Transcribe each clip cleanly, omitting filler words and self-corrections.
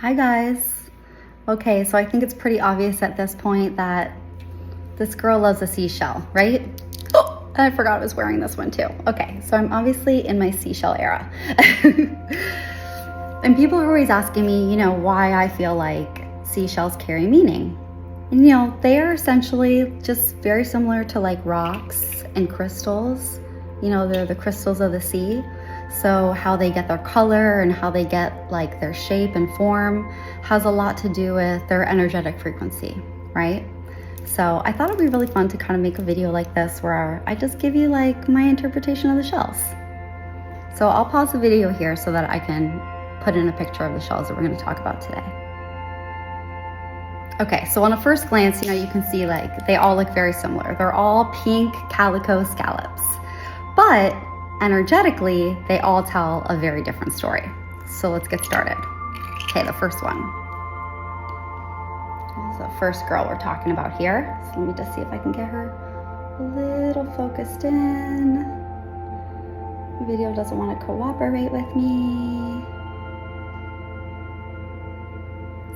Hi guys. Okay, so I think it's pretty obvious at this point that this girl loves a seashell, right? Oh, and I forgot I was wearing this one too. Okay, so I'm obviously in my seashell era. And people are always asking me, why I feel like seashells carry meaning. And they are essentially just very similar to like rocks and crystals. They're the crystals of the sea. So how they get their color and how they get like their shape and form has a lot to do with their energetic frequency, right? So I thought it'd be really fun to kind of make a video like this where I just give you like my interpretation of the shells. So I'll pause the video here so that I can put in a picture of the shells that we're going to talk about today. Okay, so on a first glance, you can see like they all look very similar. They're all pink calico scallops, but energetically, they all tell a very different story. So let's get started. Okay, the first one. This is the first girl we're talking about here. So let me just see if I can get her a little focused in. The video doesn't want to cooperate with me.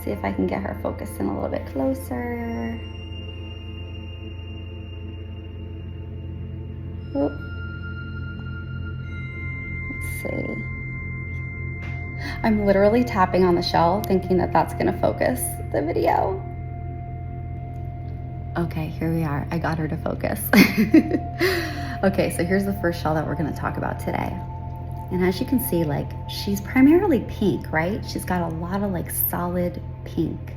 See if I can get her focused in a little bit closer. Oop. See. I'm literally tapping on the shell thinking that that's gonna focus the video. Okay, here we are. I got her to focus. Okay, so here's the first shell that we're gonna talk about today. And as you can see, like she's primarily pink, right? She's got a lot of like solid pink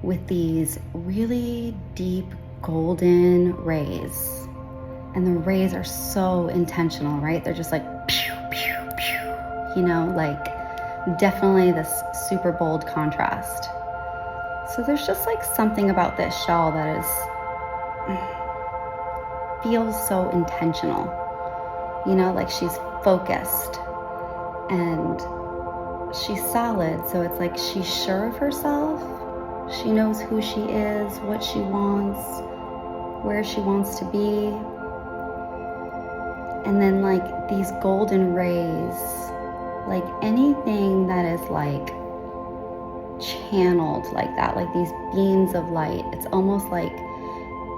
with these really deep golden rays. And the rays are so intentional, right? They're just like pew, pew, pew, like definitely this super bold contrast. So there's just like something about this shell that feels so intentional, like she's focused and she's solid. So it's like she's sure of herself. She knows who she is, what she wants, where she wants to be. And then like these golden rays, like anything that is like channeled like that, like these beams of light, it's almost like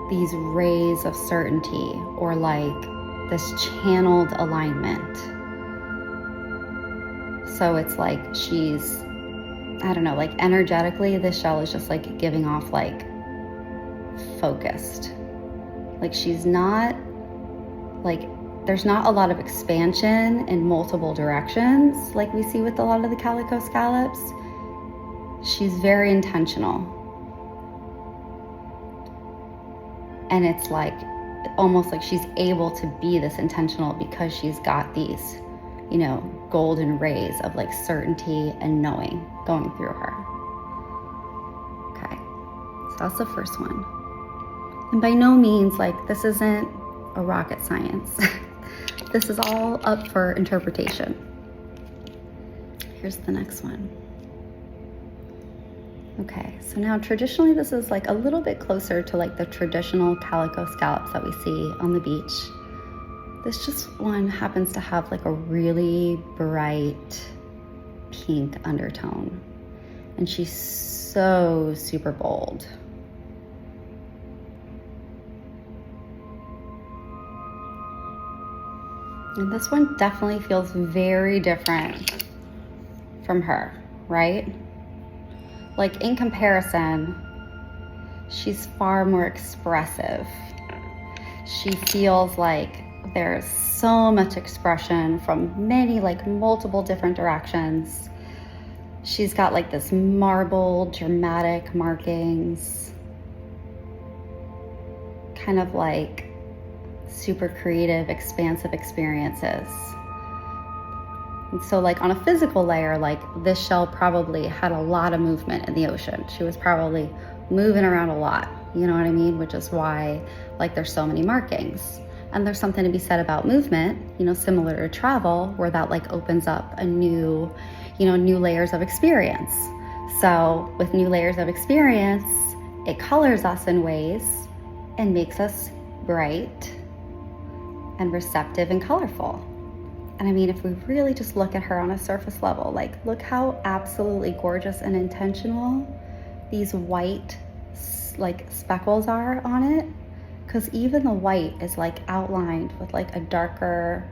these rays of certainty or like this channeled alignment. So it's like she's, I don't know, like energetically, this shell is just like giving off like focused. Like she's not like, there's not a lot of expansion in multiple directions like we see with a lot of the calico scallops. She's very intentional. And it's like, almost like she's able to be this intentional because she's got these, golden rays of like certainty and knowing going through her. Okay, so that's the first one. And by no means, like, this isn't a rocket science. This is all up for interpretation. Here's the next one. Okay, so now traditionally this is like a little bit closer to like the traditional calico scallops that we see on the beach. This just one happens to have like a really bright pink undertone. And she's so super bold. And this one definitely feels very different from her, right? Like in comparison, she's far more expressive. She feels like there's so much expression from many, like multiple different directions. She's got like this marble, dramatic markings, kind of like super creative, expansive experiences. And so like on a physical layer, like this shell probably had a lot of movement in the ocean. She was probably moving around a lot, you know what I mean? Which is why like there's so many markings. And there's something to be said about movement, similar to travel, where that like opens up a new, new layers of experience. So with new layers of experience, it colors us in ways and makes us bright and receptive and colorful. And I mean, if we really just look at her on a surface level, like look how absolutely gorgeous and intentional these white like speckles are on it. Because even the white is like outlined with like a darker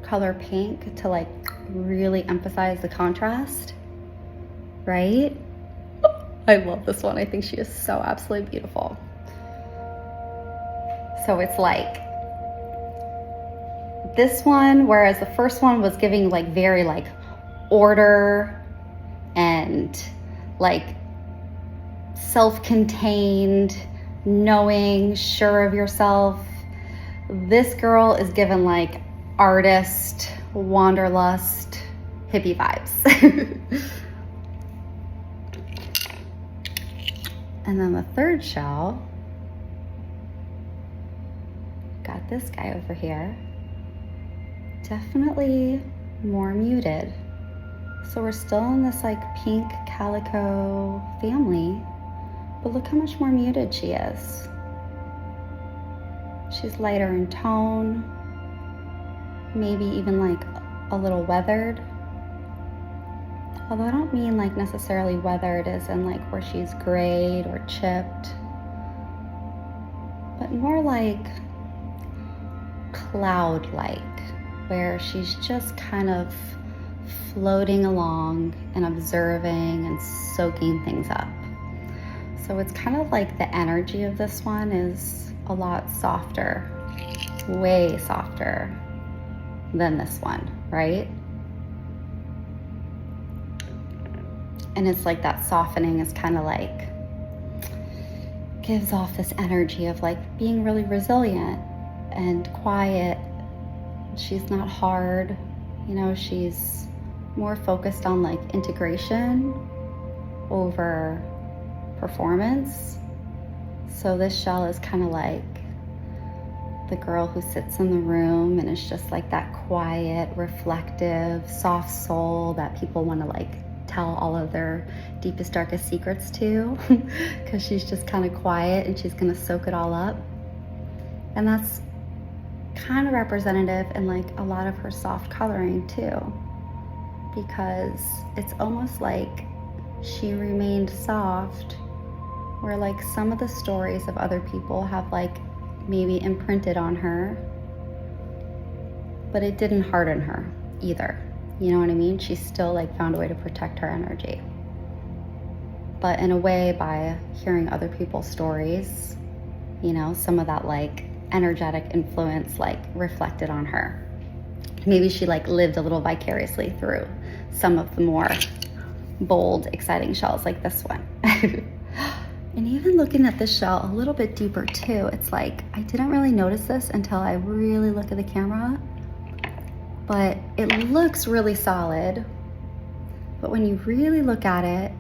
color pink to like really emphasize the contrast, right? I love this one. I think she is so absolutely beautiful. So it's like this one, whereas the first one was giving like very like order and like self-contained, knowing, sure of yourself. This girl is given like artist, wanderlust, hippie vibes. And then the third shell, got this guy over here. Definitely more muted. So we're still in this like pink calico family, but look how much more muted she is. She's lighter in tone, maybe even like a little weathered. Although I don't mean like necessarily weathered as in like where she's grayed or chipped, but more like cloud-like, where she's just kind of floating along and observing and soaking things up. So it's kind of like the energy of this one is a lot softer, way softer than this one, right? And it's like that softening is kind of like, gives off this energy of like being really resilient and quiet. She's not hard, you know, she's more focused on like integration over performance. So this shell is kind of like the girl who sits in the room and is just like that quiet, reflective, soft soul that people want to like tell all of their deepest, darkest secrets to, because she's just kind of quiet and she's going to soak it all up. And that's kind of representative in like a lot of her soft coloring too, because it's almost like she remained soft, where like some of the stories of other people have like maybe imprinted on her, but it didn't harden her either. You know what I mean? She still like found a way to protect her energy. But in a way, by hearing other people's stories, you know, some of that like energetic influence like reflected on her. Maybe she like lived a little vicariously through some of the more bold, exciting shells like this one. And even looking at this shell a little bit deeper too, it's like, I didn't really notice this until I really look at the camera, but it looks really solid. But when you really look at it,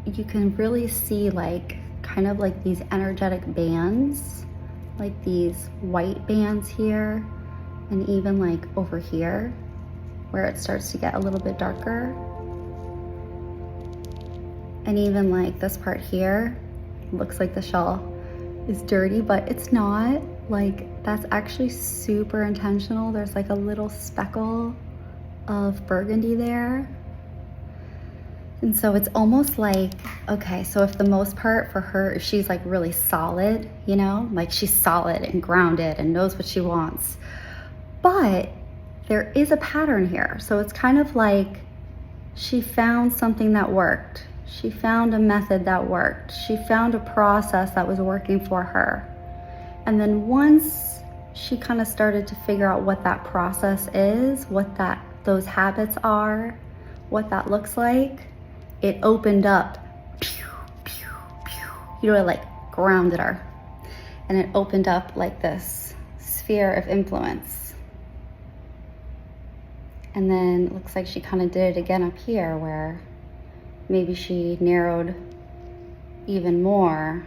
you can really see like, kind of like these energetic bands, like these white bands here, and even like over here, where it starts to get a little bit darker. And even like this part here, looks like the shell is dirty, but it's not. Like, that's actually super intentional. There's like a little speckle of burgundy there. And so it's almost like, okay, so if the most part for her, if she's like really solid, you know, like she's solid and grounded and knows what she wants, but there is a pattern here. So it's kind of like she found something that worked. She found a method that worked. She found a process that was working for her. And then once she kind of started to figure out what that process is, what those habits are, what that looks like, it opened up, you know, it like grounded her. And it opened up like this sphere of influence. And then it looks like she kind of did it again up here, where maybe she narrowed even more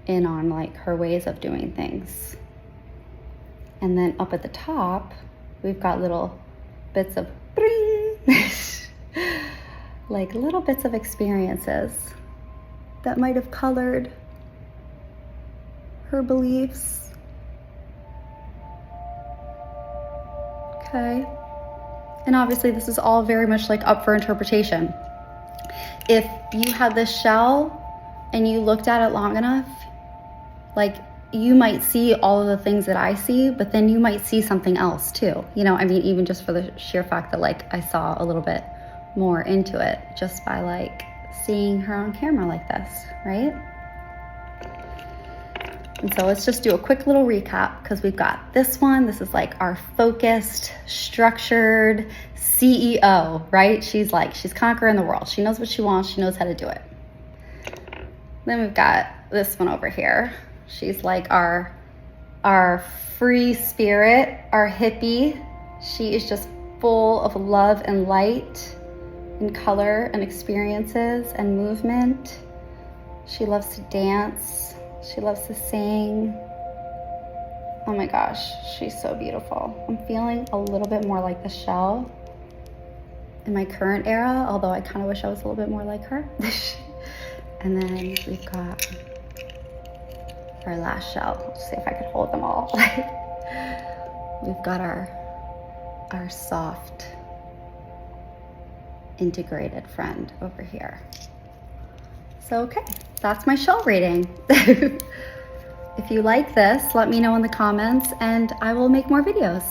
in on like her ways of doing things. And then up at the top, we've got little bits of like little bits of experiences that might have colored her beliefs. Okay. And obviously this is all very much like up for interpretation. If you had this shell and you looked at it long enough, like you might see all of the things that I see, but then you might see something else too. You know, I mean, even just for the sheer fact that like I saw a little bit more into it just by like seeing her on camera like this, right? And so let's just do a quick little recap because we've got this one. This is like our focused, structured CEO, right? She's conquering the world. She knows what she wants. She knows how to do it. Then we've got this one over here. She's like our free spirit, our hippie. She is just full of love and light and color and experiences and movement. She loves to dance. She loves to sing. Oh my gosh, she's so beautiful. I'm feeling a little bit more like the shell in my current era, although I kind of wish I was a little bit more like her. And then we've got our last shell. Let's see if I could hold them all. We've got our soft, integrated friend over here. So, okay, that's my shell reading. If you like this, let me know in the comments and I will make more videos.